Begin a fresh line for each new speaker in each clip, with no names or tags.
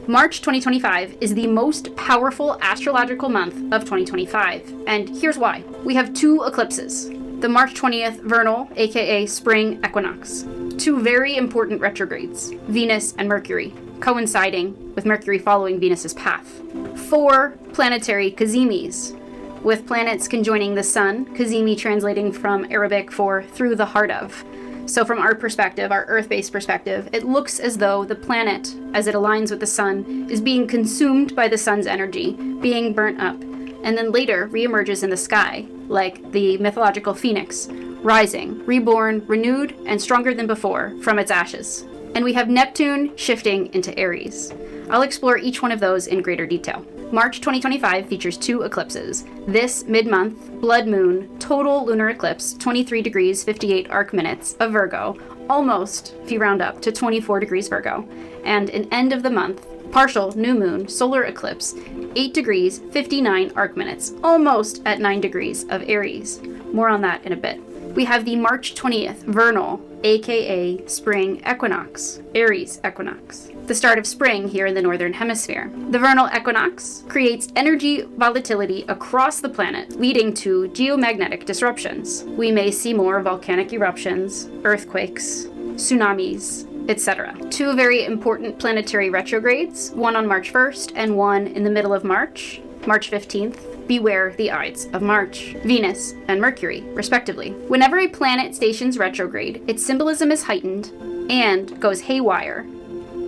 March 2025 is the most powerful astrological month of 2025, and here's why. We have two eclipses. The March 20th vernal, aka spring equinox. Two very important retrogrades, Venus and Mercury, coinciding with Mercury following Venus's path. 4 planetary kazimis, with planets conjoining the sun, kazimi translating from Arabic for through the heart of. So from our perspective, our Earth-based perspective, it looks as though the planet, as it aligns with the sun, is being consumed by the sun's energy, being burnt up, and then later reemerges in the sky, like the mythological phoenix, rising, reborn, renewed, and stronger than before from its ashes. And we have Neptune shifting into Aries. I'll explore each one of those in greater detail. March 2025 features 2 eclipses. This mid-month, blood moon, total lunar eclipse, 23 degrees 58 arc minutes of Virgo, almost, if you round up, to 24 degrees Virgo, and an end of the month, partial new moon, solar eclipse, 8 degrees 59 arc minutes, almost at 9 degrees of Aries. More on that in a bit. We have the March 20th vernal, aka spring equinox, Aries equinox, the start of spring here in the northern hemisphere. The vernal equinox creates energy volatility across the planet, leading to geomagnetic disruptions. We may see more volcanic eruptions, earthquakes, tsunamis, etc. 2 very important planetary retrogrades, one on March 1st and one in the middle of March, March 15th. Beware the Ides of March, Venus and Mercury, respectively. Whenever a planet stations retrograde, its symbolism is heightened and goes haywire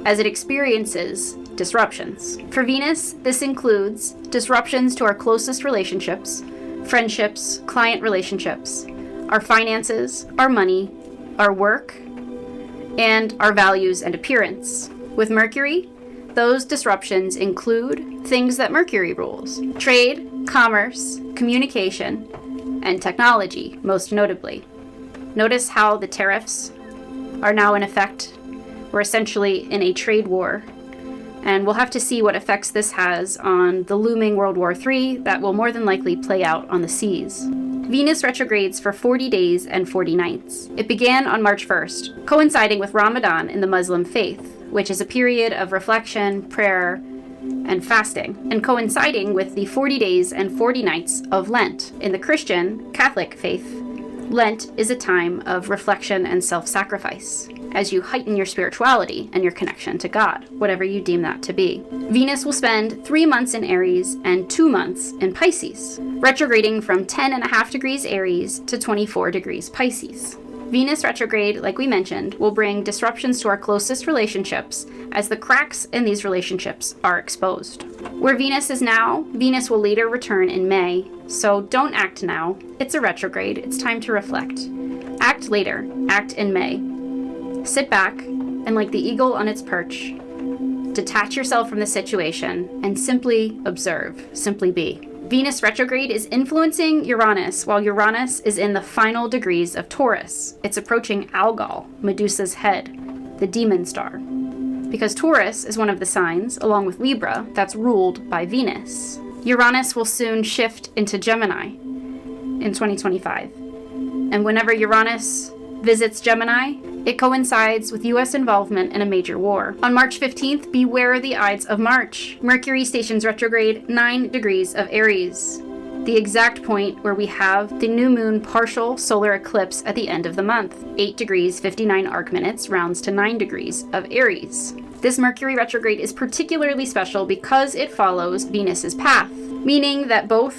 as it experiences disruptions. For Venus, this includes disruptions to our closest relationships, friendships, client relationships, our finances, our money, our work, and our values and appearance. With Mercury, those disruptions include things that Mercury rules: trade, commerce, communication, and technology, most notably. Notice how the tariffs are now in effect. We're essentially in a trade war, and we'll have to see what effects this has on the looming World War III that will more than likely play out on the seas. Venus retrogrades for 40 days and 40 nights. It began on March 1st, coinciding with Ramadan in the Muslim faith, which is a period of reflection, prayer, and fasting, and coinciding with the 40 days and 40 nights of Lent. In the Christian, Catholic faith, Lent is a time of reflection and self-sacrifice, as you heighten your spirituality and your connection to God, whatever you deem that to be. Venus will spend 3 months in Aries and 2 months in Pisces, retrograding from 10.5 degrees Aries to 24 degrees Pisces. Venus retrograde, like we mentioned, will bring disruptions to our closest relationships as the cracks in these relationships are exposed. Where Venus is now, Venus will later return in May, so don't act now. It's a retrograde. It's time to reflect. Act later. Act in May. Sit back and, like the eagle on its perch, detach yourself from the situation and simply observe, simply be. Venus retrograde is influencing Uranus, while Uranus is in the final degrees of Taurus. It's approaching Algol, Medusa's head, the demon star. Because Taurus is one of the signs, along with Libra, that's ruled by Venus. Uranus will soon shift into Gemini in 2025. And whenever Uranus visits Gemini, it coincides with U.S. involvement in a major war. On March 15th, beware the Ides of March. Mercury stations retrograde 9 degrees of Aries, the exact point where we have the new moon partial solar eclipse at the end of the month. 8 degrees 59 arc minutes rounds to 9 degrees of Aries. This Mercury retrograde is particularly special because it follows Venus's path, meaning that both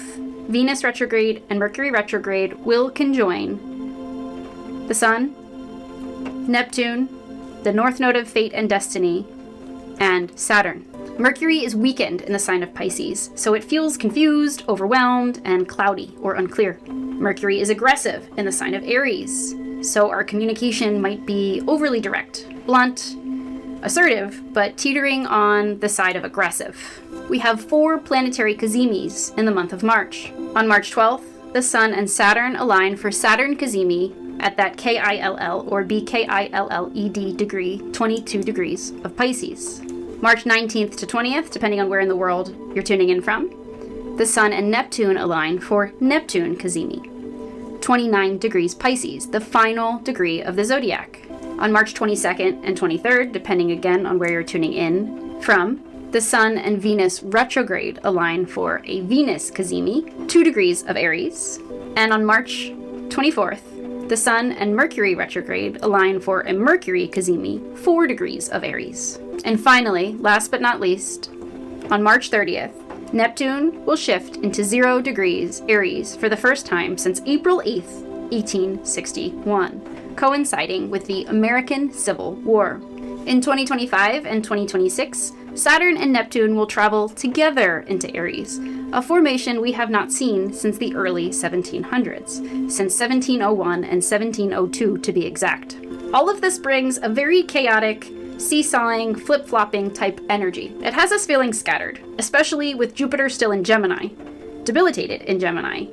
Venus retrograde and Mercury retrograde will conjoin the Sun, Neptune, the North Node of Fate and Destiny, and Saturn. Mercury is weakened in the sign of Pisces, so it feels confused, overwhelmed, and cloudy or unclear. Mercury is aggressive in the sign of Aries, so our communication might be overly direct, blunt, assertive, but teetering on the side of aggressive. We have 4 planetary kazimis in the month of March. On March 12th, the Sun and Saturn align for Saturn kazimi at that KILL or BKILLED degree, 22 degrees of Pisces. March 19th to 20th, depending on where in the world you're tuning in from, the Sun and Neptune align for Neptune kazimi, 29 degrees Pisces, the final degree of the zodiac. On March 22nd and 23rd, depending again on where you're tuning in from, The Sun and Venus retrograde align for a Venus cazimi, 2 degrees of Aries. And on March 24th, the Sun and Mercury retrograde align for a Mercury cazimi, 4 degrees of Aries. And finally, last but not least, on March 30th, Neptune will shift into 0 degrees Aries for the first time since April 8th, 1861, coinciding with the American Civil War. In 2025 and 2026, Saturn and Neptune will travel together into Aries, a formation we have not seen since the early 1700s, since 1701 and 1702 to be exact. All of this brings a very chaotic, seesawing, flip-flopping type energy. It has us feeling scattered, especially with Jupiter still in Gemini, debilitated in Gemini,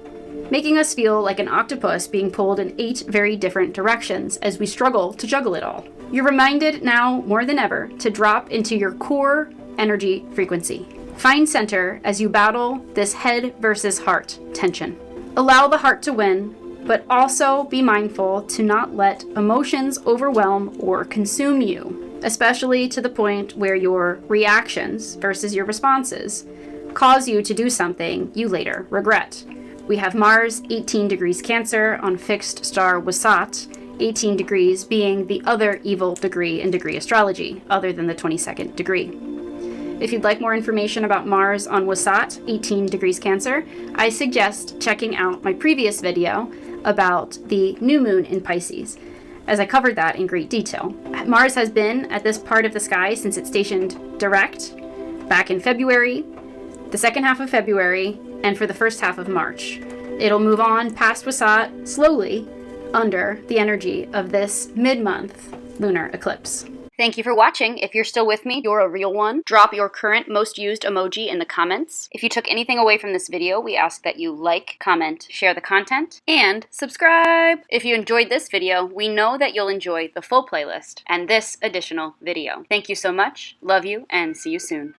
making us feel like an octopus being pulled in 8 very different directions as we struggle to juggle it all. You're reminded now more than ever to drop into your core energy frequency. Find center as you battle this head versus heart tension. Allow the heart to win, but also be mindful to not let emotions overwhelm or consume you, especially to the point where your reactions versus your responses cause you to do something you later regret. We have Mars 18 degrees Cancer on fixed star Wasat, 18 degrees being the other evil degree in degree astrology, other than the 22nd degree. If you'd like more information about Mars on Wasat, 18 degrees Cancer, I suggest checking out my previous video about the new moon in Pisces, as I covered that in great detail. Mars has been at this part of the sky since it stationed direct back in February, the second half of February, and for the first half of March. It'll move on past Wasat slowly under the energy of this mid-month lunar eclipse. Thank you for watching. If you're still with me, you're a real one. Drop your current most used emoji in the comments. If you took anything away from this video, we ask that you like, comment, share the content, and subscribe. If you enjoyed this video, we know that you'll enjoy the full playlist and this additional video. Thank you so much, love you, and see you soon.